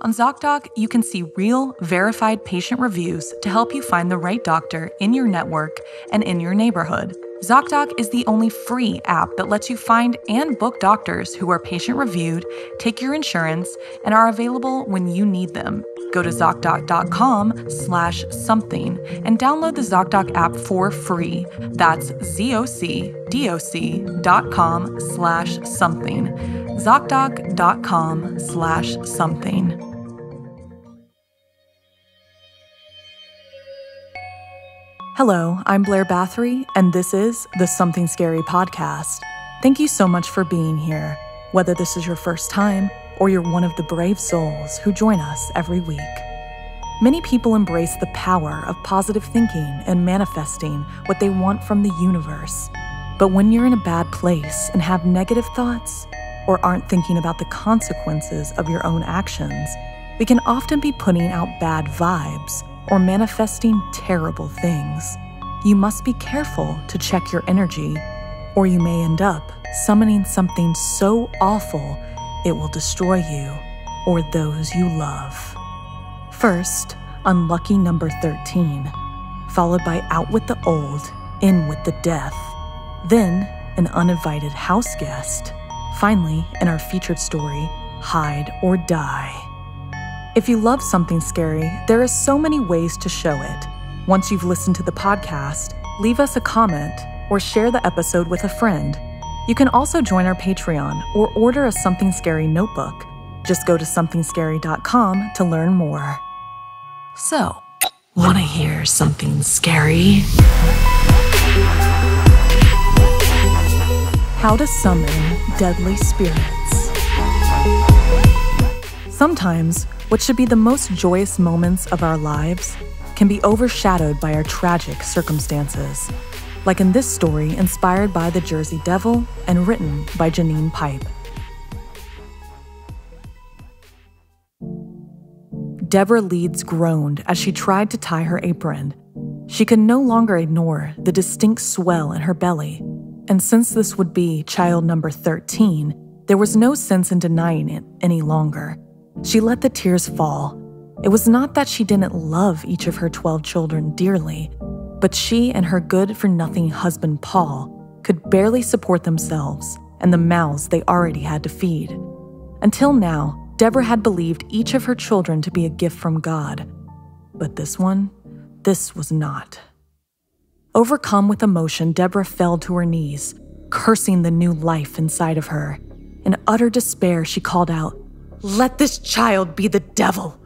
On ZocDoc, you can see real, verified patient reviews to help you find the right doctor in your network and in your neighborhood. ZocDoc is the only free app that lets you find and book doctors who are patient-reviewed, take your insurance, and are available when you need them. Go to ZocDoc.com/something and download the ZocDoc app for free. That's ZocDoc.com/something. ZocDoc.com/something. Hello, I'm Blair Bathory, and this is the Something Scary podcast. Thank you so much for being here, whether this is your first time or you're one of the brave souls who join us every week. Many people embrace the power of positive thinking and manifesting what they want from the universe. But when you're in a bad place and have negative thoughts, or aren't thinking about the consequences of your own actions, we can often be putting out bad vibes or manifesting terrible things. You must be careful to check your energy, or you may end up summoning something so awful it will destroy you or those you love. First, unlucky number 13, followed by out with the old, in with the death. Then, an uninvited house guest. Finally, in our featured story, Hide or Die. If you love something scary, there are so many ways to show it. Once you've listened to the podcast, leave us a comment or share the episode with a friend. You can also join our Patreon or order a Something Scary notebook. Just go to somethingscary.com to learn more. So, want to hear something scary? How to summon deadly spirits. Sometimes, what should be the most joyous moments of our lives can be overshadowed by our tragic circumstances, like in this story inspired by the Jersey Devil and written by Janine Pipe. Deborah Leeds groaned as she tried to tie her apron. She could no longer ignore the distinct swell in her belly, and since this would be child number 13, there was no sense in denying it any longer. She let the tears fall. It was not that she didn't love each of her 12 children dearly, but she and her good-for-nothing husband Paul could barely support themselves and the mouths they already had to feed. Until now, Deborah had believed each of her children to be a gift from God. But this was not. Overcome with emotion, Deborah fell to her knees, cursing the new life inside of her. In utter despair, she called out, "Let this child be the devil!"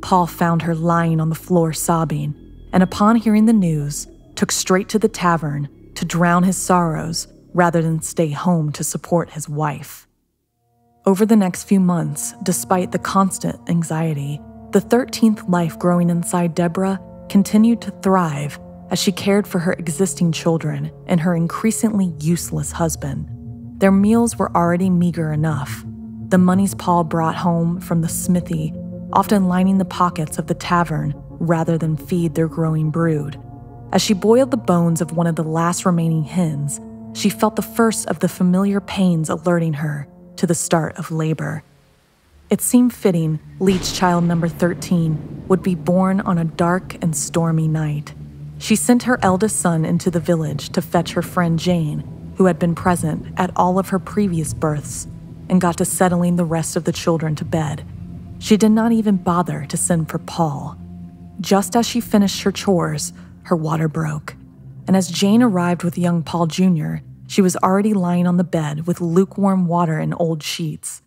Paul found her lying on the floor sobbing, and upon hearing the news, took straight to the tavern to drown his sorrows rather than stay home to support his wife. Over the next few months, despite the constant anxiety, the 13th life growing inside Deborah continued to thrive as she cared for her existing children and her increasingly useless husband. Their meals were already meager enough, the monies Paul brought home from the smithy often lining the pockets of the tavern rather than feed their growing brood. As she boiled the bones of one of the last remaining hens, she felt the first of the familiar pains alerting her to the start of labor. It seemed fitting Leeds' child number 13 would be born on a dark and stormy night. She sent her eldest son into the village to fetch her friend Jane, who had been present at all of her previous births, and got to settling the rest of the children to bed. She did not even bother to send for Paul. Just as she finished her chores, her water broke, and as Jane arrived with young Paul Jr., she was already lying on the bed with lukewarm water and old sheets.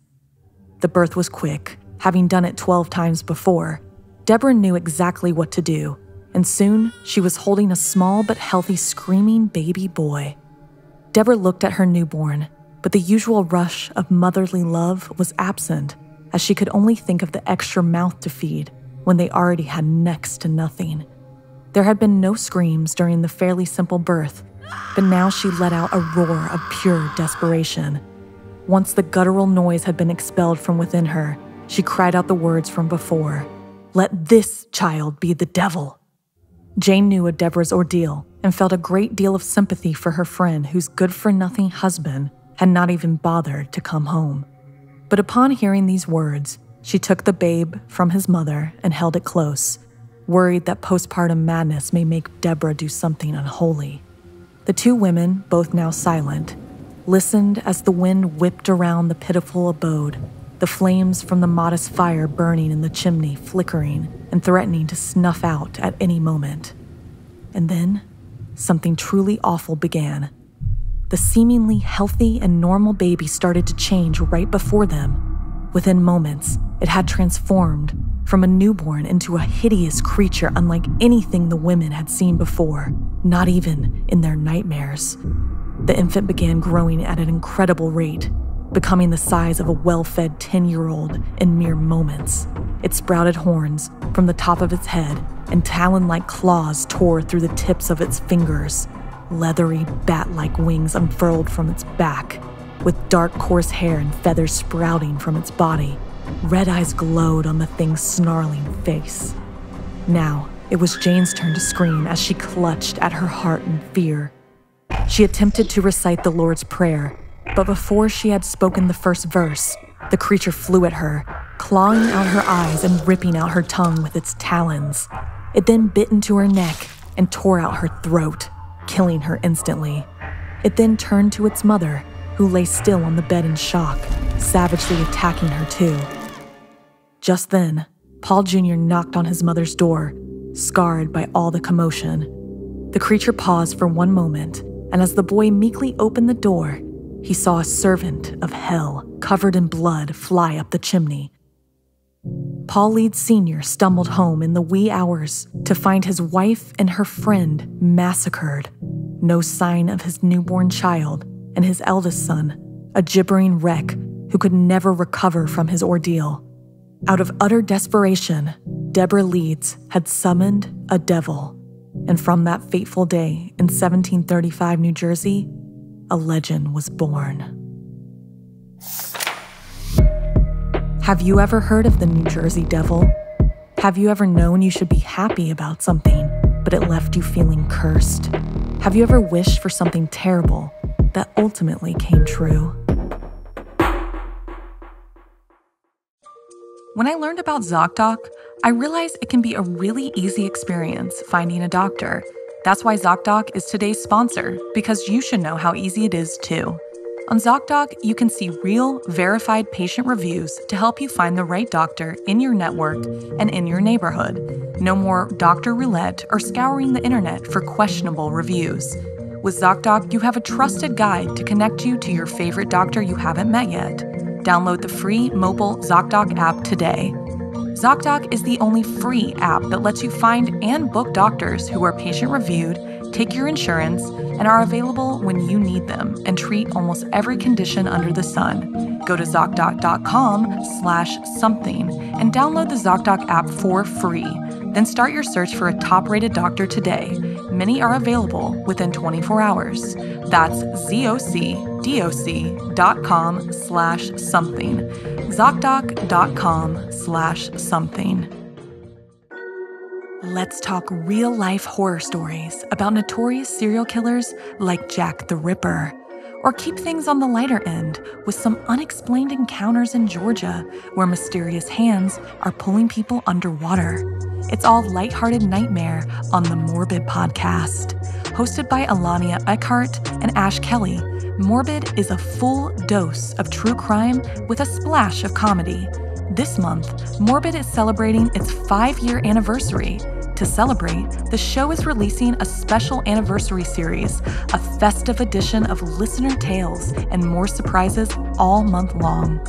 The birth was quick, having done it 12 times before. Deborah knew exactly what to do, and soon she was holding a small but healthy screaming baby boy. Deborah looked at her newborn, but the usual rush of motherly love was absent, as she could only think of the extra mouth to feed when they already had next to nothing. There had been no screams during the fairly simple birth, but now she let out a roar of pure desperation. Once the guttural noise had been expelled from within her, she cried out the words from before, "Let this child be the devil." Jane knew of Deborah's ordeal and felt a great deal of sympathy for her friend whose good-for-nothing husband had not even bothered to come home. But upon hearing these words, She took the babe from his mother and held it close, worried that postpartum madness may make Deborah do something unholy. The two women, both now silent, listened as the wind whipped around the pitiful abode, the flames from the modest fire burning in the chimney flickering and threatening to snuff out at any moment. And then, something truly awful began. The seemingly healthy and normal baby started to change right before them. Within moments, it had transformed from a newborn into a hideous creature unlike anything the women had seen before, not even in their nightmares. The infant began growing at an incredible rate, becoming the size of a well-fed 10-year-old in mere moments. It sprouted horns from the top of its head, and talon-like claws tore through the tips of its fingers. Leathery, bat-like wings unfurled from its back, with dark, coarse hair and feathers sprouting from its body. Red eyes glowed on the thing's snarling face. Now, it was Jane's turn to scream as she clutched at her heart in fear. She attempted to recite the Lord's Prayer, but before she had spoken the first verse, the creature flew at her, clawing out her eyes and ripping out her tongue with its talons. It then bit into her neck and tore out her throat, killing her instantly. It then turned to its mother, who lay still on the bed in shock, savagely attacking her too. Just then, Paul Jr. knocked on his mother's door, scarred by all the commotion. The creature paused for one moment, and as the boy meekly opened the door, he saw a servant of hell, covered in blood, fly up the chimney. Paul Leeds Sr. stumbled home in the wee hours to find his wife and her friend massacred. No sign of his newborn child, and his eldest son, a gibbering wreck who could never recover from his ordeal. Out of utter desperation, Deborah Leeds had summoned a devil, and from that fateful day in 1735 New Jersey, a legend was born. Have you ever heard of the New Jersey Devil? Have you ever known you should be happy about something, but it left you feeling cursed? Have you ever wished for something terrible that ultimately came true? When I learned about ZocDoc, I realized it can be a really easy experience finding a doctor. That's why ZocDoc is today's sponsor, because you should know how easy it is too. On ZocDoc, you can see real, verified patient reviews to help you find the right doctor in your network and in your neighborhood. No more doctor roulette or scouring the internet for questionable reviews. With ZocDoc, you have a trusted guide to connect you to your favorite doctor you haven't met yet. Download the free mobile ZocDoc app today. ZocDoc is the only free app that lets you find and book doctors who are patient-reviewed, take your insurance, and are available when you need them and treat almost every condition under the sun. Go to ZocDoc.com/something and download the ZocDoc app for free. Then start your search for a top-rated doctor today. Many are available within 24 hours. That's ZocDoc.com/something. ZocDoc.com/something. Let's talk real-life horror stories about notorious serial killers like Jack the Ripper. Or keep things on the lighter end with some unexplained encounters in Georgia where mysterious hands are pulling people underwater. It's all lighthearted nightmare on the Morbid podcast. Hosted by Alania Eckhart and Ash Kelly, Morbid is a full dose of true crime with a splash of comedy. This month, Morbid is celebrating its 5-year anniversary. To celebrate, the show is releasing a special anniversary series, a festive edition of listener tales and more surprises all month long.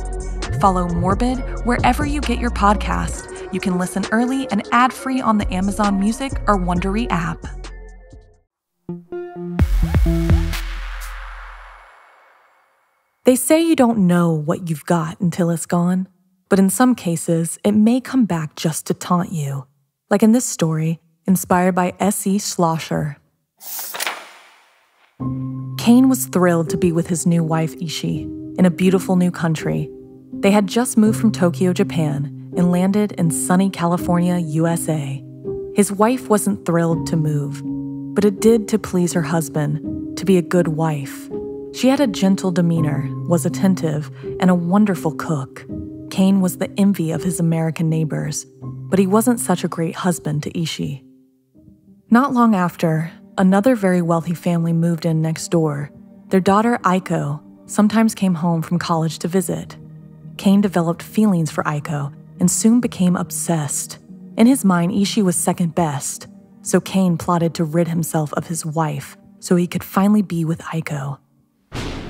Follow Morbid wherever you get your podcast. You can listen early and ad-free on the Amazon Music or Wondery app. They say you don't know what you've got until it's gone, but in some cases, it may come back just to taunt you. Like in this story, inspired by S.E. Schlosser. Kane was thrilled to be with his new wife, Ishi, in a beautiful new country. They had just moved from Tokyo, Japan, and landed in sunny California, USA. His wife wasn't thrilled to move, but it did to please her husband, to be a good wife. She had a gentle demeanor, was attentive, and a wonderful cook. Kane was the envy of his American neighbors, but he wasn't such a great husband to Ishii. Not long after, another very wealthy family moved in next door. Their daughter, Aiko, sometimes came home from college to visit. Kane developed feelings for Aiko and soon became obsessed. In his mind, Ishii was second best, so Kane plotted to rid himself of his wife so he could finally be with Aiko.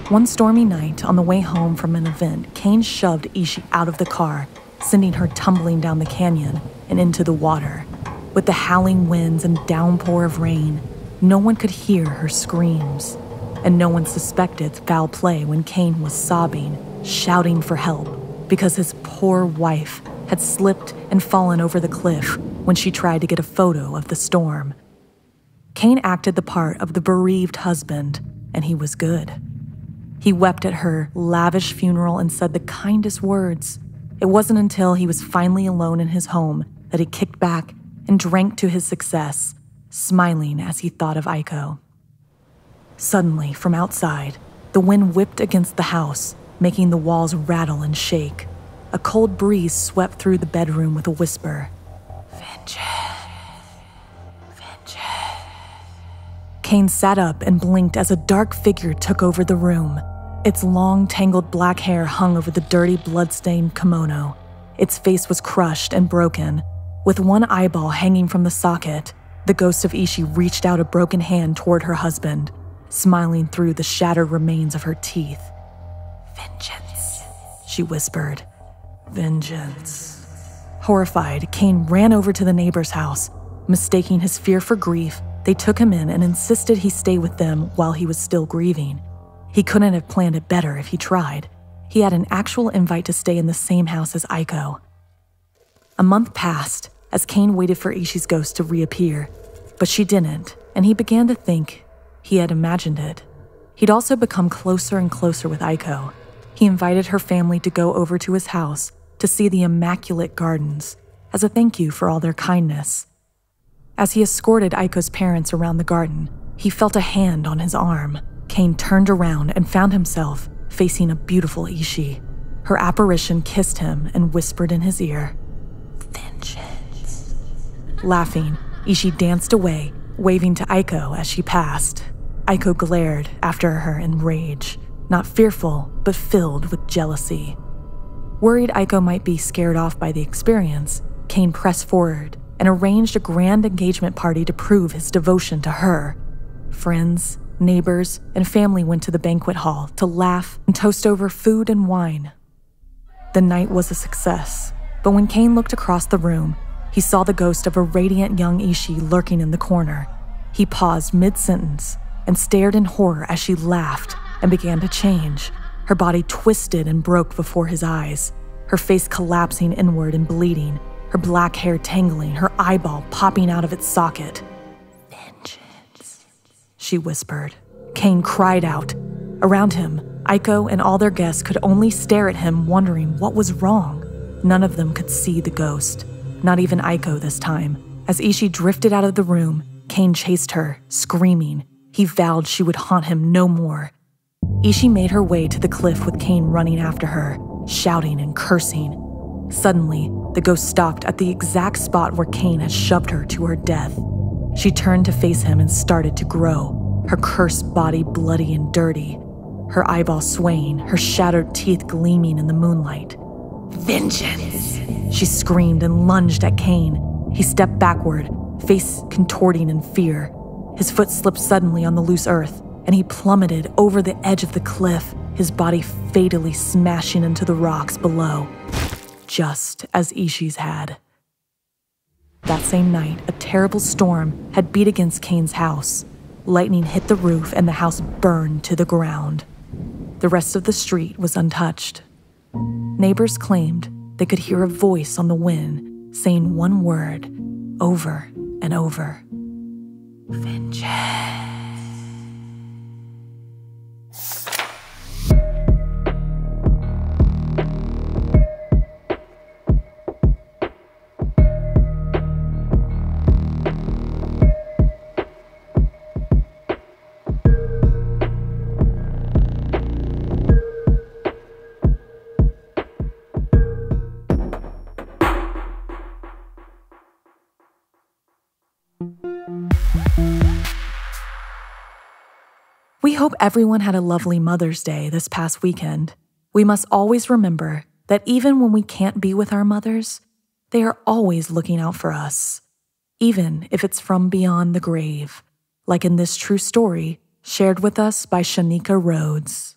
One stormy night, on the way home from an event, Kane shoved Ishii out of the car, sending her tumbling down the canyon and into the water. With the howling winds and downpour of rain, no one could hear her screams, and no one suspected foul play when Kane was sobbing, shouting for help, because his poor wife had slipped and fallen over the cliff when she tried to get a photo of the storm. Kane acted the part of the bereaved husband, and he was good. He wept at her lavish funeral and said the kindest words. It wasn't until he was finally alone in his home that he kicked back and drank to his success, smiling as he thought of Aiko. Suddenly, from outside, the wind whipped against the house, making the walls rattle and shake. A cold breeze swept through the bedroom with a whisper. Vengeance. Vengeance. Kane sat up and blinked as a dark figure took over the room. Its long, tangled black hair hung over the dirty, blood-stained kimono. Its face was crushed and broken. With one eyeball hanging from the socket, the ghost of Ishii reached out a broken hand toward her husband, smiling through the shattered remains of her teeth. Vengeance, she whispered. Vengeance. Horrified, Kane ran over to the neighbor's house. Mistaking his fear for grief, they took him in and insisted he stay with them while he was still grieving. He couldn't have planned it better if he tried. He had an actual invite to stay in the same house as Aiko. A month passed as Kane waited for Ishii's ghost to reappear, but she didn't, and he began to think he had imagined it. He'd also become closer and closer with Aiko. He invited her family to go over to his house to see the immaculate gardens as a thank you for all their kindness. As he escorted Aiko's parents around the garden, he felt a hand on his arm. Kane turned around and found himself facing a beautiful Ishii. Her apparition kissed him and whispered in his ear, Vengeance. Laughing, Ishii danced away, waving to Aiko as she passed. Aiko glared after her in rage, not fearful, but filled with jealousy. Worried Aiko might be scared off by the experience, Kane pressed forward and arranged a grand engagement party to prove his devotion to her. Friends, neighbors, and family went to the banquet hall to laugh and toast over food and wine. The night was a success, but when Kane looked across the room, he saw the ghost of a radiant young Ishii lurking in the corner. He paused mid-sentence and stared in horror as she laughed and began to change. Her body twisted and broke before his eyes, her face collapsing inward and bleeding, her black hair tangling, her eyeball popping out of its socket. Vengeance, she whispered. Kane cried out. Around him, Aiko and all their guests could only stare at him, wondering what was wrong. None of them could see the ghost, not even Aiko this time. As Ishii drifted out of the room, Kane chased her, screaming. He vowed she would haunt him no more. Ishii made her way to the cliff with Kane running after her, shouting and cursing. Suddenly, the ghost stopped at the exact spot where Kane had shoved her to her death. She turned to face him and started to grow, her cursed body bloody and dirty, her eyeball swaying, her shattered teeth gleaming in the moonlight. Vengeance! She screamed and lunged at Kane. He stepped backward, face contorting in fear. His foot slipped suddenly on the loose earth, and he plummeted over the edge of the cliff, his body fatally smashing into the rocks below, just as Ishii's had. That same night, a terrible storm had beat against Kane's house. Lightning hit the roof and the house burned to the ground. The rest of the street was untouched. Neighbors claimed they could hear a voice on the wind saying one word over and over. Vengeance. We hope everyone had a lovely Mother's Day this past weekend. We must always remember that even when we can't be with our mothers, they are always looking out for us, even if it's from beyond the grave, like in this true story shared with us by Shanika Rhodes.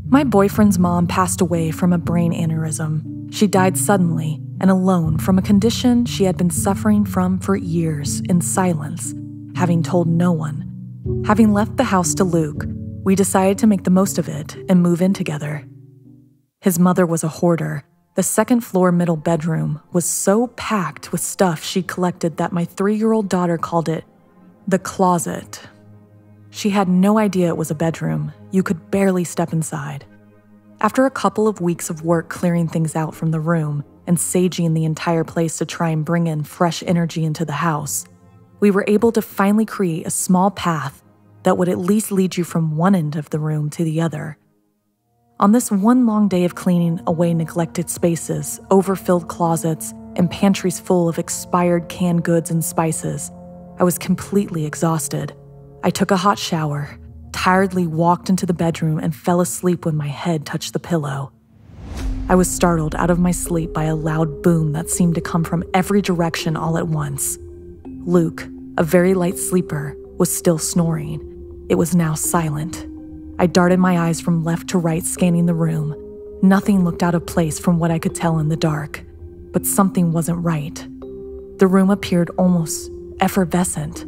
My boyfriend's mom passed away from a brain aneurysm. She died suddenly and alone from a condition she had been suffering from for years in silence, having told no one. Having left the house to Luke, we decided to make the most of it and move in together. His mother was a hoarder. The second-floor middle bedroom was so packed with stuff she collected that my 3-year-old daughter called it the closet. She had no idea it was a bedroom. You could barely step inside. After a couple of weeks of work clearing things out from the room and saging the entire place to try and bring in fresh energy into the house, we were able to finally create a small path that would at least lead you from one end of the room to the other. On this one long day of cleaning away neglected spaces, overfilled closets, and pantries full of expired canned goods and spices, I was completely exhausted. I took a hot shower, tiredly walked into the bedroom, and fell asleep when my head touched the pillow. I was startled out of my sleep by a loud boom that seemed to come from every direction all at once. Luke, a very light sleeper, was still snoring. It was now silent. I darted my eyes from left to right, scanning the room. Nothing looked out of place from what I could tell in the dark, but something wasn't right. The room appeared almost effervescent.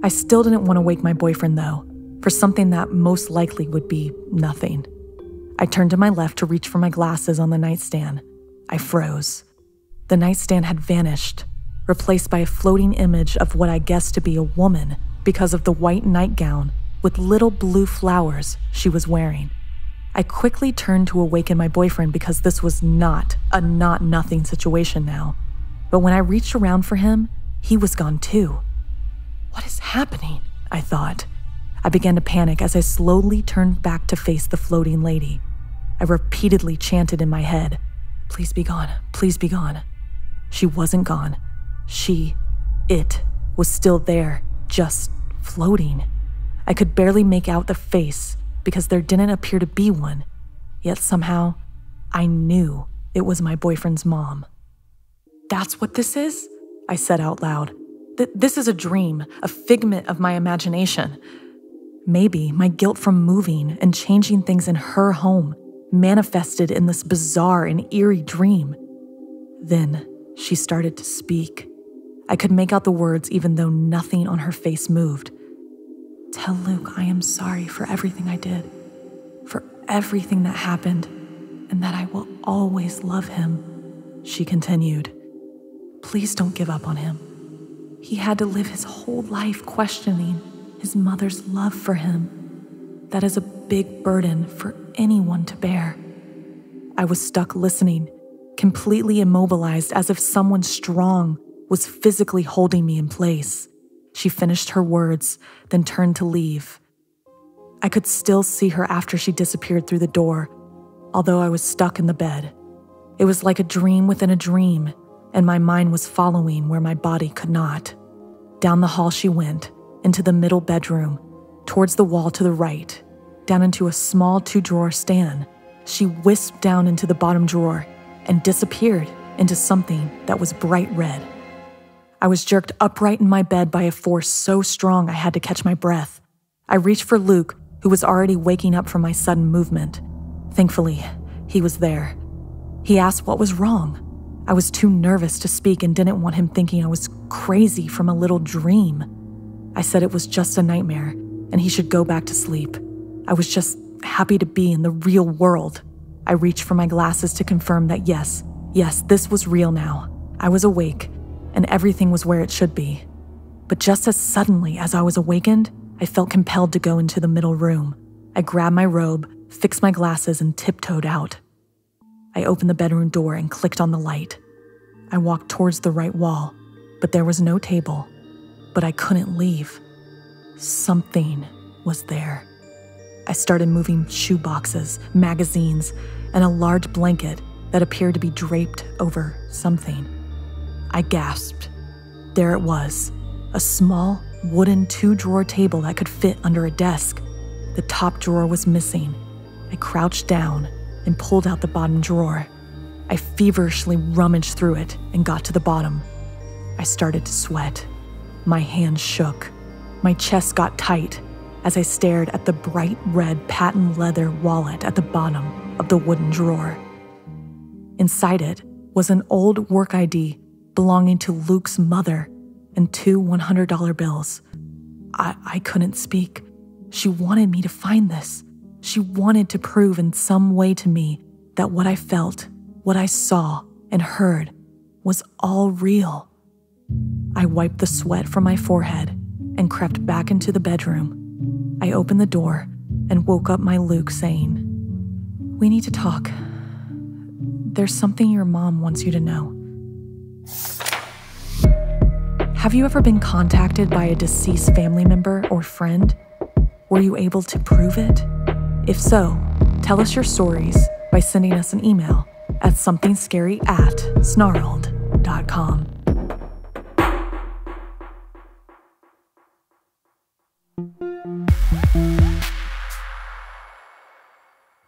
I still didn't want to wake my boyfriend, though, for something that most likely would be nothing. I turned to my left to reach for my glasses on the nightstand. I froze. The nightstand had vanished, replaced by a floating image of what I guessed to be a woman because of the white nightgown with little blue flowers she was wearing. I quickly turned to awaken my boyfriend because this was not a not-nothing situation now. But when I reached around for him, he was gone too. What is happening? I thought. I began to panic as I slowly turned back to face the floating lady. I repeatedly chanted in my head, "Please be gone, please be gone." She wasn't gone. It was still there, just floating. I could barely make out the face because there didn't appear to be one, yet somehow I knew it was my boyfriend's mom. "That's what this is?" I said out loud. This is a dream, a figment of my imagination. Maybe my guilt from moving and changing things in her home manifested in this bizarre and eerie dream. Then she started to speak. I could make out the words even though nothing on her face moved. "Tell Luke I am sorry for everything I did, for everything that happened, and that I will always love him," she continued. "Please don't give up on him. He had to live his whole life questioning his mother's love for him. That is a big burden for anyone to bear." I was stuck listening, completely immobilized as if someone strong was physically holding me in place. She finished her words, then turned to leave. I could still see her after she disappeared through the door, although I was stuck in the bed. It was like a dream within a dream, and my mind was following where my body could not. Down the hall she went, into the middle bedroom, towards the wall to the right, down into a small 2-drawer stand. She whisked down into the bottom drawer and disappeared into something that was bright red. I was jerked upright in my bed by a force so strong I had to catch my breath. I reached for Luke, who was already waking up from my sudden movement. Thankfully, he was there. He asked what was wrong. I was too nervous to speak and didn't want him thinking I was crazy from a little dream. I said it was just a nightmare and he should go back to sleep. I was just happy to be in the real world. I reached for my glasses to confirm that yes, this was real now. I was awake and everything was where it should be. But just as suddenly as I was awakened, I felt compelled to go into the middle room. I grabbed my robe, fixed my glasses, and tiptoed out. I opened the bedroom door and clicked on the light. I walked towards the right wall, but there was no table. But I couldn't leave. Something was there. I started moving shoe boxes, magazines, and a large blanket that appeared to be draped over something. I gasped. There it was, a small, wooden 2-drawer table that could fit under a desk. The top drawer was missing. I crouched down and pulled out the bottom drawer. I feverishly rummaged through it and got to the bottom. I started to sweat. My hands shook. My chest got tight as I stared at the bright red patent leather wallet at the bottom of the wooden drawer. Inside it was an old work ID belonging to Luke's mother and 2 $100 bills. I couldn't speak. She wanted me to find this. She wanted to prove in some way to me that what I felt, what I saw and heard was all real. I wiped the sweat from my forehead and crept back into the bedroom. I opened the door and woke up my Luke saying, "We need to talk. There's something your mom wants you to know." Have you ever been contacted by a deceased family member or friend? Were you able to prove it? If so, tell us your stories by sending us an email at somethingscary@snarled.com.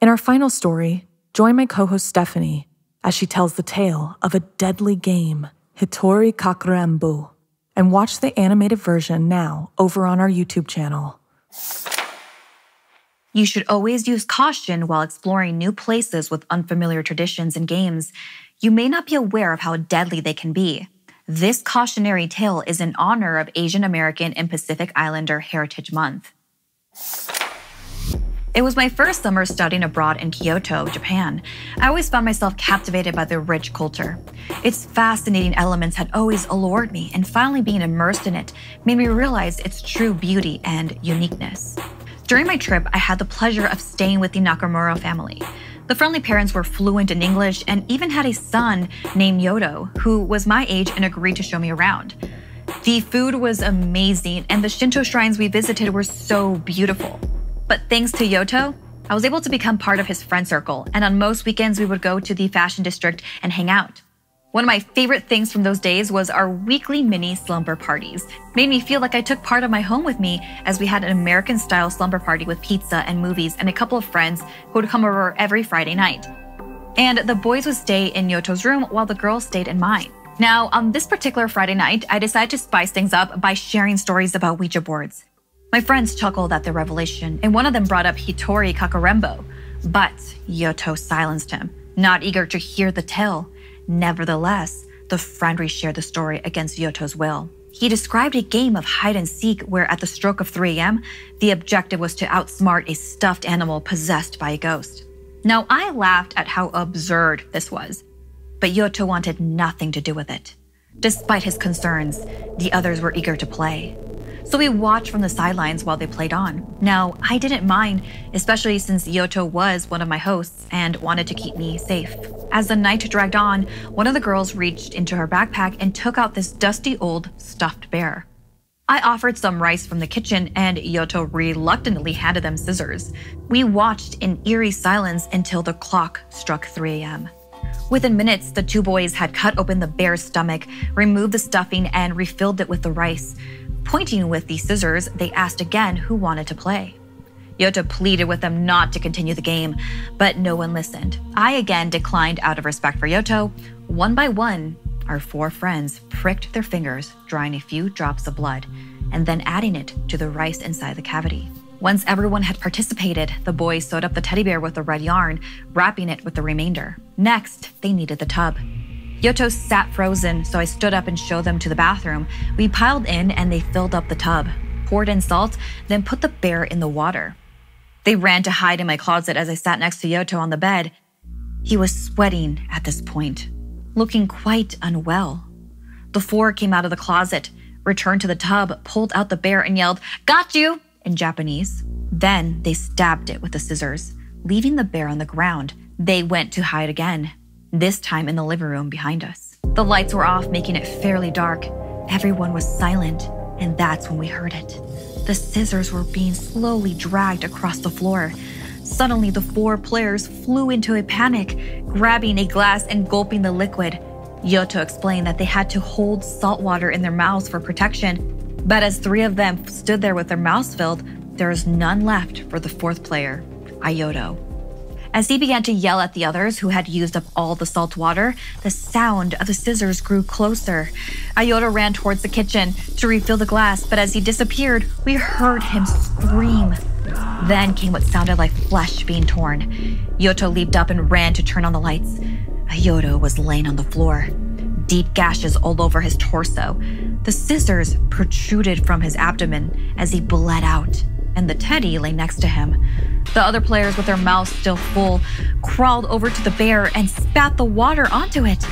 In our final story, join my co-host Stephanie as she tells the tale of a deadly game, Hitori Kakurenbo, and watch the animated version now over on our YouTube channel. You should always use caution while exploring new places with unfamiliar traditions and games. You may not be aware of how deadly they can be. This cautionary tale is in honor of Asian American and Pacific Islander Heritage Month. It was my first summer studying abroad in Kyoto, Japan. I always found myself captivated by the rich culture. Its fascinating elements had always allured me, and finally being immersed in it made me realize its true beauty and uniqueness. During my trip, I had the pleasure of staying with the Nakamura family. The friendly parents were fluent in English and even had a son named Yoto, who was my age and agreed to show me around. The food was amazing, and the Shinto shrines we visited were so beautiful. But thanks to Yoto, I was able to become part of his friend circle, and on most weekends we would go to the fashion district and hang out. One of my favorite things from those days was our weekly mini slumber parties. Made me feel like I took part of my home with me, as we had an American-style slumber party with pizza and movies and a couple of friends who would come over every Friday night. And the boys would stay in Yoto's room while the girls stayed in mine. Now, on this particular Friday night, I decided to spice things up by sharing stories about Ouija boards. My friends chuckled at the revelation, and one of them brought up Hitori Kakurenbo. But Yoto silenced him, not eager to hear the tale. Nevertheless, the friend reshared the story against Yoto's will. He described a game of hide-and-seek where at the stroke of 3 a.m., the objective was to outsmart a stuffed animal possessed by a ghost. Now, I laughed at how absurd this was, but Yoto wanted nothing to do with it. Despite his concerns, the others were eager to play. So we watched from the sidelines while they played on. Now, I didn't mind, especially since Yoto was one of my hosts and wanted to keep me safe. As the night dragged on, one of the girls reached into her backpack and took out this dusty old stuffed bear. I offered some rice from the kitchen, and Yoto reluctantly handed them scissors. We watched in eerie silence until the clock struck 3 a.m. Within minutes, the two boys had cut open the bear's stomach, removed the stuffing, and refilled it with the rice. Pointing with the scissors, they asked again who wanted to play. Yoto pleaded with them not to continue the game, but no one listened. I again declined out of respect for Yoto. One by one, our 4 friends pricked their fingers, drawing a few drops of blood, and then adding it to the rice inside the cavity. Once everyone had participated, the boys sewed up the teddy bear with the red yarn, wrapping it with the remainder. Next, they needed the tub. Yoto sat frozen, so I stood up and showed them to the bathroom. We piled in and they filled up the tub, poured in salt, then put the bear in the water. They ran to hide in my closet as I sat next to Yoto on the bed. He was sweating at this point, looking quite unwell. The 4 came out of the closet, returned to the tub, pulled out the bear and yelled, "Got you!" in Japanese. Then they stabbed it with the scissors, leaving the bear on the ground. They went to hide again, this time in the living room behind us. The lights were off, making it fairly dark. Everyone was silent, and that's when we heard it. The scissors were being slowly dragged across the floor. Suddenly, the 4 players flew into a panic, grabbing a glass and gulping the liquid. Yoto explained that they had to hold salt water in their mouths for protection. But as 3 of them stood there with their mouths filled, there was none left for the 4th player, Ayoto. As he began to yell at the others who had used up all the salt water, the sound of the scissors grew closer. Ayoto ran towards the kitchen to refill the glass, but as he disappeared, we heard him scream. Then came what sounded like flesh being torn. Yoto leaped up and ran to turn on the lights. Ayoto was laying on the floor, deep gashes all over his torso. The scissors protruded from his abdomen as he bled out, and the teddy lay next to him. The other players, with their mouths still full, crawled over to the bear and spat the water onto it.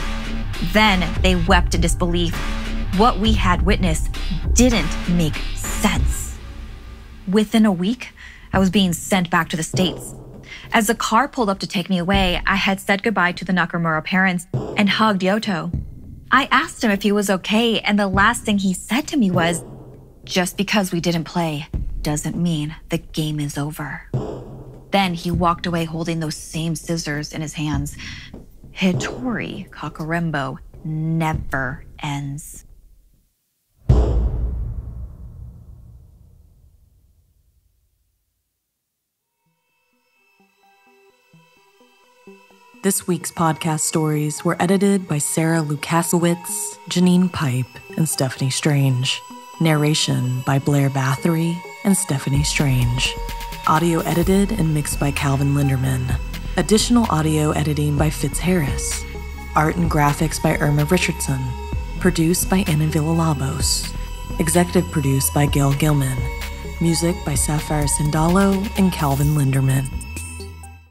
Then they wept in disbelief. What we had witnessed didn't make sense. Within a week, I was being sent back to the States. As the car pulled up to take me away, I had said goodbye to the Nakamura parents and hugged Yoto. I asked him if he was okay, and the last thing he said to me was, "Just because we didn't play doesn't mean the game is over." Then he walked away holding those same scissors in his hands. Hitori Kakurenbo never ends. This week's podcast stories were edited by Sarah Lukasiewicz, Janine Pipe, and Stephanie Strange. Narration by Blair Bathory and Stephanie Strange. Audio edited and mixed by Calvin Linderman. Additional audio editing by Fitz Harris. Art and graphics by Irma Richardson. Produced by Anna Villalobos. Executive produced by Gail Gilman. Music by Sapphire Sindalo and Calvin Linderman.